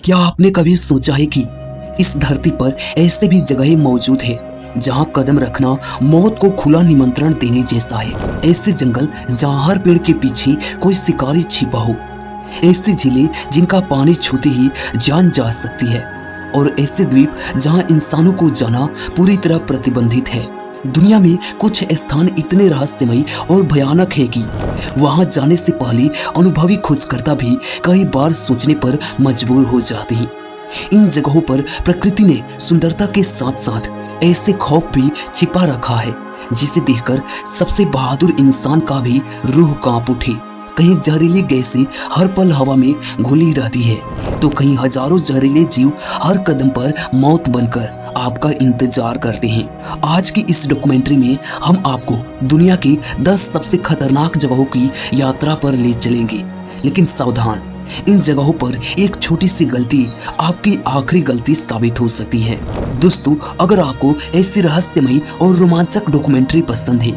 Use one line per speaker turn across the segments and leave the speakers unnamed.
क्या आपने कभी सोचा है कि इस धरती पर ऐसे भी जगहें मौजूद है जहां कदम रखना मौत को खुला निमंत्रण देने जैसा है। ऐसे जंगल जहां हर पेड़ के पीछे कोई शिकारी छिपा हो, ऐसी झीलें जिनका पानी छूते ही जान जा सकती है, और ऐसे द्वीप जहां इंसानों को जाना पूरी तरह प्रतिबंधित है। दुनिया में कुछ स्थान इतने रहस्यमय और भयानक है कि वहां जाने से पहले अनुभवी खोजकर्ता भी कई बार सोचने पर मजबूर हो जाते हैं। इन जगहों पर प्रकृति ने सुंदरता के साथ साथ ऐसे खौफ भी छिपा रखा है जिसे देखकर सबसे बहादुर इंसान का भी रूह कांप उठे। कहीं जहरीली गैसें हर पल हवा में घुली रहती है, तो कहीं हजारों जहरीले जीव हर कदम पर मौत बनकर आपका इंतजार करते हैं। आज की इस डॉक्यूमेंट्री में हम आपको दुनिया की 10 सबसे खतरनाक जगहों की यात्रा पर ले चलेंगे। लेकिन सावधान, इन जगहों पर एक छोटी सी गलती आपकी आखिरी गलती साबित हो सकती है। दोस्तों, अगर आपको ऐसी रहस्यमयी और रोमांचक डॉक्यूमेंट्री पसंद है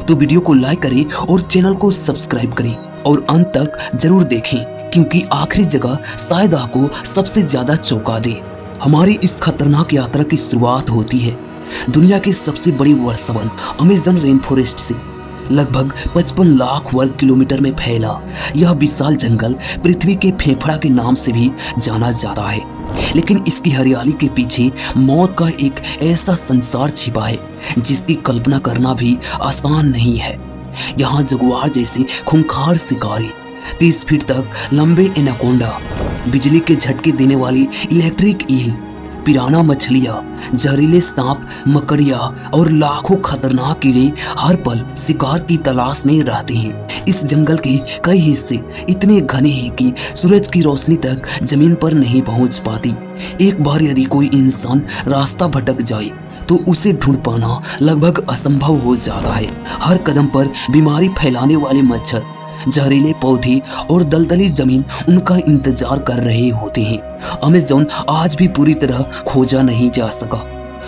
तो वीडियो को लाइक करें और चैनल को सब्सक्राइब करें और अंत तक जरूर देखें, क्योंकि आखिरी जगह शायद आपको सबसे ज्यादा चौंका दे। हमारी इस खतरनाक यात्रा की शुरुआत होती है दुनिया के सबसे बड़ी वर्षावन अमेज़न रेन फॉरेस्ट से। लगभग 55 लाख वर्ग किलोमीटर में फैला यह विशाल जंगल पृथ्वी के फेफड़ा के नाम से भी जाना जाता है, लेकिन इसकी हरियाली के पीछे मौत का एक ऐसा संसार छिपा है जिसकी कल्पना करना भी आसान नहीं है। यहाँ जगुआर जैसे खूंखार शिकारी, 30 फीट तक लंबे एनाकोंडा, बिजली के झटके देने वाली इलेक्ट्रिक ईल, पिराना मछलियाँ, जहरीले सांप, मकड़िया और लाखों खतरनाक कीड़े हर पल शिकार की तलाश में रहते हैं। इस जंगल के कई हिस्से इतने घने हैं कि सूरज की रोशनी तक जमीन पर नहीं पहुंच पाती। एक बार यदि कोई इंसान रास्ता भटक जाए तो उसे ढूंढ पाना लगभग असंभव हो जाता है। हर कदम पर बीमारी फैलाने वाले मच्छर, जहरीले पौधे और दलदली जमीन उनका इंतजार कर रहे होते हैं। अमेज़न आज भी पूरी तरह खोजा नहीं जा सका,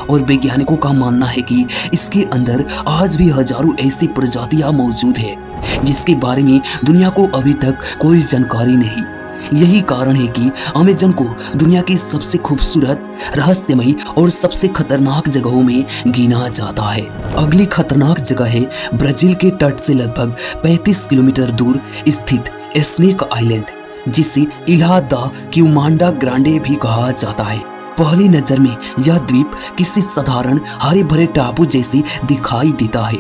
और वैज्ञानिकों का मानना है कि इसके अंदर आज भी हजारों ऐसी प्रजातियां मौजूद है जिसके बारे में दुनिया को अभी तक कोई जानकारी नहीं। यही कारण है कि अमेज़न को दुनिया की सबसे खूबसूरत, रहस्यमयी और सबसे खतरनाक जगहों में गिना जाता है। अगली खतरनाक जगह है ब्राजील के तट से लगभग 35 किलोमीटर दूर स्थित स्नेक आइलैंड, जिसे इल्हा दा क्यूमांडा ग्रांडे भी कहा जाता है। पहली नजर में यह द्वीप किसी साधारण हरे भरे टापू जैसी दिखाई देता है,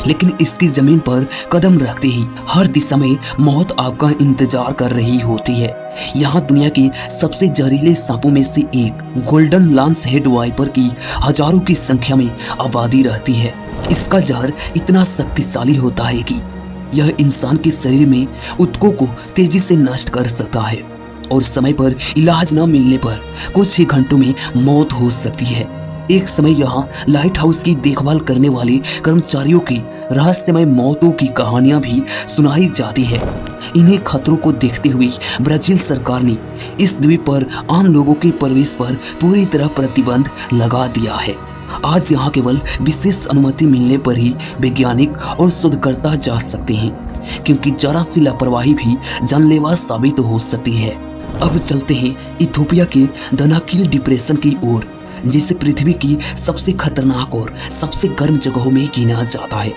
लेकिन इसकी जमीन पर कदम रखते ही हर दिशा में मौत आपका इंतजार कर रही होती है। यहाँ दुनिया के सबसे जहरीले सांपों में से एक गोल्डन लांस हेड वाइपर की हजारों की संख्या में आबादी रहती है। इसका जहर इतना शक्तिशाली होता है कि यह इंसान के शरीर में ऊतकों को तेजी से नष्ट कर सकता है, और समय पर इलाज न मिलने पर कुछ ही घंटों में मौत हो सकती है। एक समय यहाँ लाइट हाउस की देखभाल करने वाले कर्मचारियों की रहस्यमय मौतों की कहानियां भी सुनाई जाती है। इन्हीं खतरों को देखते हुए ब्राजील सरकार ने इस द्वीप पर आम लोगों के प्रवेश पर पूरी तरह प्रतिबंध लगा दिया है। आज यहाँ केवल विशेष अनुमति मिलने पर ही वैज्ञानिक और शोधकर्ता जा सकते हैं, क्योंकि जरा सी लापरवाही भी जानलेवा साबित हो सकती है। अब चलते हैं इथोपिया के दनाकिल डिप्रेशन की ओर, जिसे पृथ्वी की सबसे खतरनाक और सबसे गर्म जगहों में गिना जाता है।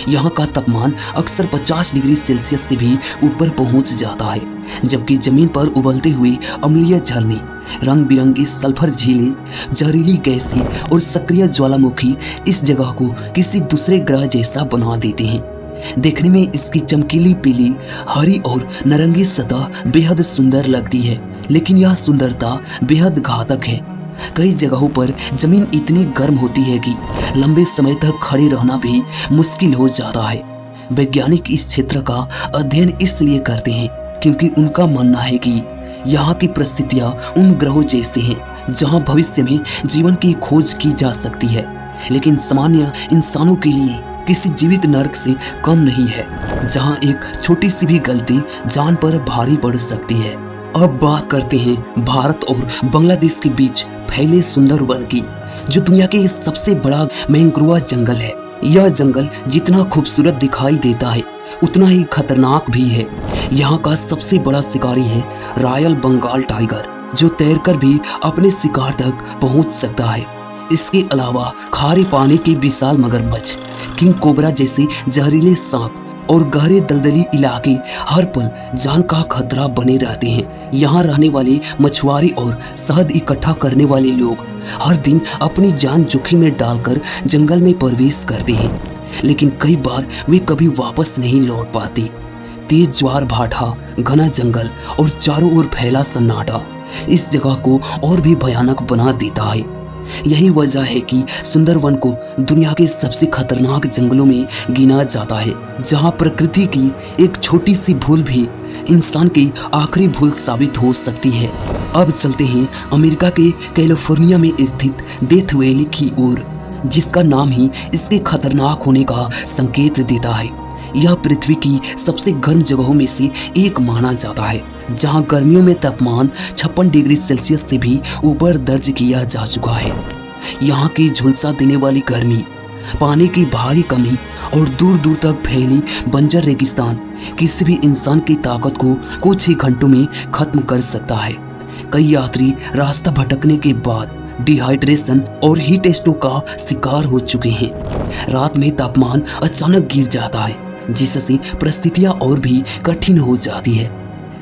यहाँ का तापमान अक्सर 50 डिग्री सेल्सियस से भी ऊपर पहुँच जाता है, जबकि जमीन पर उबलते हुए अम्लीय झरने, रंग बिरंगी सल्फर झीलें, जहरीली गैसें और सक्रिय ज्वालामुखी इस जगह को किसी दूसरे ग्रह जैसा बना देते हैं। देखने में इसकी चमकीली पीली, हरी और नारंगी सतह बेहद सुंदर लगती है, लेकिन यह सुंदरता बेहद घातक है। कई जगहों पर जमीन इतनी गर्म होती है कि लंबे समय तक खड़े रहना भी मुश्किल हो जाता है। वैज्ञानिक इस क्षेत्र का अध्ययन इसलिए करते हैं क्योंकि उनका मानना है कि यहाँ की परिस्थितियाँ उन ग्रहों जैसे हैं जहाँ भविष्य में जीवन की खोज की जा सकती है, लेकिन सामान्य इंसानों के लिए किसी जीवित नर्क से कम नहीं है, जहां एक छोटी सी भी गलती जान पर भारी पड़ सकती है। अब बात करते हैं भारत और बांग्लादेश के बीच फैले सुंदर वन की, जो दुनिया के सबसे बड़ा मैंग्रोव जंगल है। यह जंगल जितना खूबसूरत दिखाई देता है उतना ही खतरनाक भी है। यहाँ का सबसे बड़ा शिकारी है रॉयल बंगाल टाइगर, जो तैरकर भी अपने शिकार तक पहुंच सकता है। इसके अलावा खारे पानी के विशाल मगरमच्छ, किंग कोबरा जैसे जहरीले सांप और गहरे दलदली इलाके हर पल जान का खतरा बने रहते हैं। यहाँ रहने वाले मछुआरे और शहद इकट्ठा करने वाले लोग हर दिन अपनी जान जोखिम में डालकर जंगल में प्रवेश करते हैं, लेकिन कई बार वे कभी वापस नहीं लौट पाते। तेज ज्वार भाटा, घना जंगल और चारों ओर फैला सन्नाटा इस जगह को और भी भयानक बना देता है। यही वजह है कि सुंदरवन को दुनिया के सबसे खतरनाक जंगलों में गिना जाता है, जहां प्रकृति की एक छोटी सी भूल भी इंसान की आखिरी भूल साबित हो सकती है। अब चलते हैं अमेरिका के कैलिफोर्निया में स्थित डेथ वैली की ओर, जिसका नाम ही इसके खतरनाक होने का संकेत देता है। यह पृथ्वी की सबसे गर्म जगहों में से एक माना जाता है, जहां गर्मियों में तापमान 56 डिग्री सेल्सियस से भी ऊपर दर्ज किया जा चुका है। यहाँ की झुलसा देने वाली गर्मी, पानी की भारी कमी और दूर दूर तक फैली बंजर रेगिस्तान किसी भी इंसान की ताकत को कुछ ही घंटों में खत्म कर सकता है। कई यात्री रास्ता भटकने के बाद डिहाइड्रेशन और हीट स्ट्रोक का शिकार हो चुके हैं। रात में तापमान अचानक गिर जाता है, जिससे परिस्थितियां और भी कठिन हो जाती है।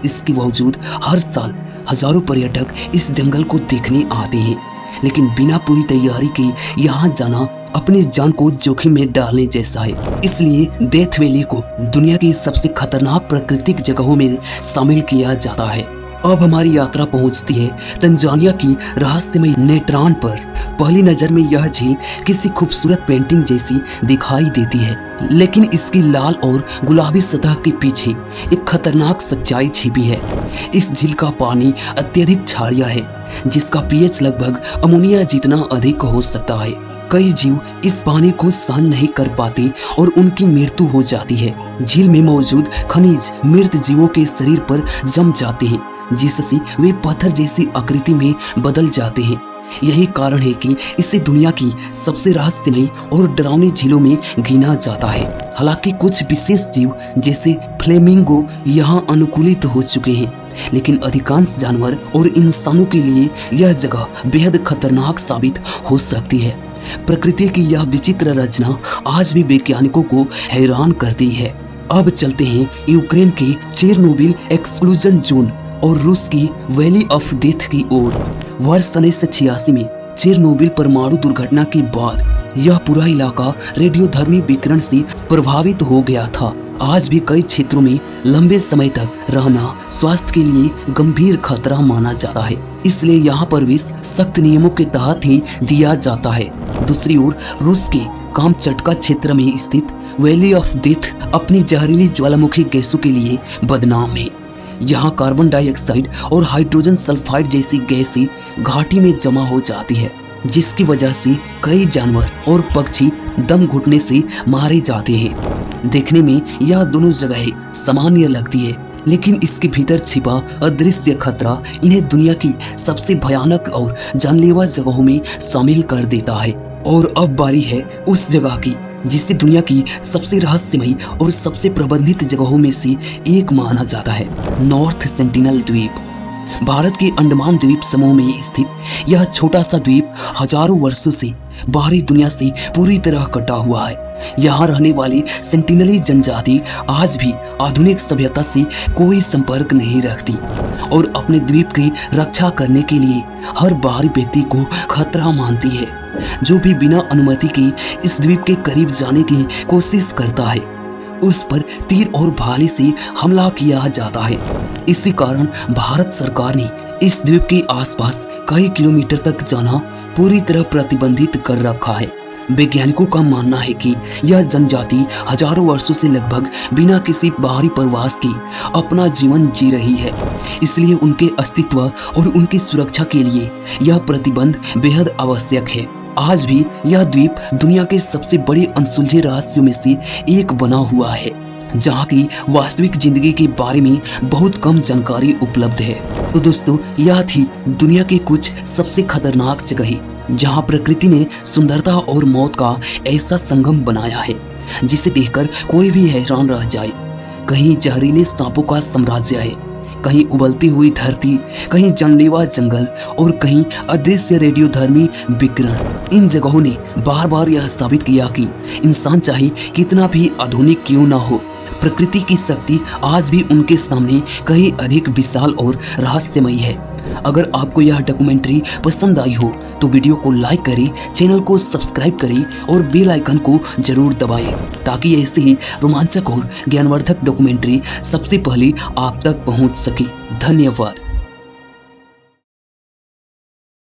इसके बावजूद हर साल हजारों पर्यटक इस जंगल को देखने आते हैं, लेकिन बिना पूरी तैयारी के यहाँ जाना अपनी जान को जोखिम में डालने जैसा है। इसलिए डेथ वैली को दुनिया की सबसे खतरनाक प्राकृतिक जगहों में शामिल किया जाता है। अब हमारी यात्रा पहुंचती है तंजानिया की रहस्यमय नेत्रान पर। पहली नजर में यह झील किसी खूबसूरत पेंटिंग जैसी दिखाई देती है, लेकिन इसकी लाल और गुलाबी सतह के पीछे एक खतरनाक सच्चाई छिपी है। इस झील का पानी अत्यधिक क्षारीय है, जिसका पीएच लगभग अमोनिया जितना अधिक हो सकता है। कई जीव इस पानी को सहन नहीं कर पाते और उनकी मृत्यु हो जाती है। झील में मौजूद खनिज मृत जीवों के शरीर पर जम जाते हैं, जिससे वे पत्थर जैसी आकृति में बदल जाते हैं। यही कारण है कि इसे दुनिया की सबसे रहस्यमय और डरावनी झीलों में गिना जाता है। हालांकि कुछ विशेष जीव जैसे फ्लेमिंगो यहाँ अनुकूलित हो चुके हैं, लेकिन अधिकांश जानवर और इंसानों के लिए यह जगह बेहद खतरनाक साबित हो सकती है। प्रकृति की यह विचित्र रचना आज भी वैज्ञानिकों को हैरान करती है। अब चलते हैं यूक्रेन के चेरनोबिल एक्सक्लूजन जोन और रूस की वैली ऑफ डेथ की ओर। वर्ष 1986 में चेरनोबिल परमाणु दुर्घटना के बाद यह पूरा इलाका रेडियोधर्मी विकिरण से प्रभावित हो गया था। आज भी कई क्षेत्रों में लंबे समय तक रहना स्वास्थ्य के लिए गंभीर खतरा माना जाता है, इसलिए यहाँ प्रवेश सख्त नियमों के तहत ही दिया जाता है। दूसरी ओर रूस के कामचटका क्षेत्र में स्थित वैली ऑफ डेथ अपनी जहरीली ज्वालामुखी गैसों के लिए बदनाम है। यहाँ कार्बन डाइऑक्साइड और हाइड्रोजन सल्फाइड जैसी गैसें घाटी में जमा हो जाती है, जिसकी वजह से कई जानवर और पक्षी दम घुटने से मारे जाते हैं। देखने में यह दोनों जगहें सामान्य लगती है, लेकिन इसके भीतर छिपा अदृश्य खतरा इन्हें दुनिया की सबसे भयानक और जानलेवा जगहों में शामिल कर देता है। और अब बारी है उस जगह की जिसे दुनिया की सबसे रहस्यमय और सबसे प्रबंधित जगहों में से एक माना जाता है, नॉर्थ सेंटिनल द्वीप। भारत के अंडमान द्वीप समूह में स्थित यह छोटा सा द्वीप हजारों वर्षों से बाहरी दुनिया से पूरी तरह कटा हुआ है। यहाँ रहने वाली सेंटिनली जनजाति आज भी आधुनिक सभ्यता से कोई संपर्क नहीं रखती और अपने द्वीप की रक्षा करने के लिए हर बाहरी व्यक्ति को खतरा मानती है। जो भी बिना अनुमति के इस द्वीप के करीब जाने की कोशिश करता है, उस पर तीर और भाले से हमला किया जाता है। इसी कारण भारत सरकार ने इस द्वीप के आसपास कई किलोमीटर तक जाना पूरी तरह प्रतिबंधित कर रखा है। वैज्ञानिकों का मानना है कि यह जनजाति हजारों वर्षों से लगभग बिना किसी बाहरी प्रवास के अपना जीवन जी रही है, इसलिए उनके अस्तित्व और उनकी सुरक्षा के लिए यह प्रतिबंध बेहद आवश्यक है। आज भी यह द्वीप दुनिया के सबसे बड़े अनसुलझे रहस्यों में से एक बना हुआ है, जहाँ की वास्तविक जिंदगी के बारे में बहुत कम जानकारी उपलब्ध है। तो दोस्तों, यह थी दुनिया के कुछ सबसे खतरनाक जगहें जहाँ प्रकृति ने सुंदरता और मौत का ऐसा संगम बनाया है जिसे देखकर कोई भी हैरान रह जाए। कहीं जहरीले सांपों का साम्राज्य है, कहीं उबलती हुई धरती, कहीं जानलेवा जंगल और कहीं अदृश्य रेडियोधर्मी विकिरण। इन जगहों ने बार बार यह साबित किया कि इंसान चाहे कितना भी आधुनिक क्यों ना हो, प्रकृति की शक्ति आज भी उनके सामने कहीं अधिक विशाल और रहस्यमयी है। अगर आपको यह डॉक्यूमेंट्री पसंद आई हो तो वीडियो को लाइक करें, चैनल को सब्सक्राइब करें और बेल आइकन को जरूर दबाएं ताकि ऐसे ही रोमांचक और ज्ञानवर्धक डॉक्यूमेंट्री सबसे पहले आप तक पहुंच सके। धन्यवाद।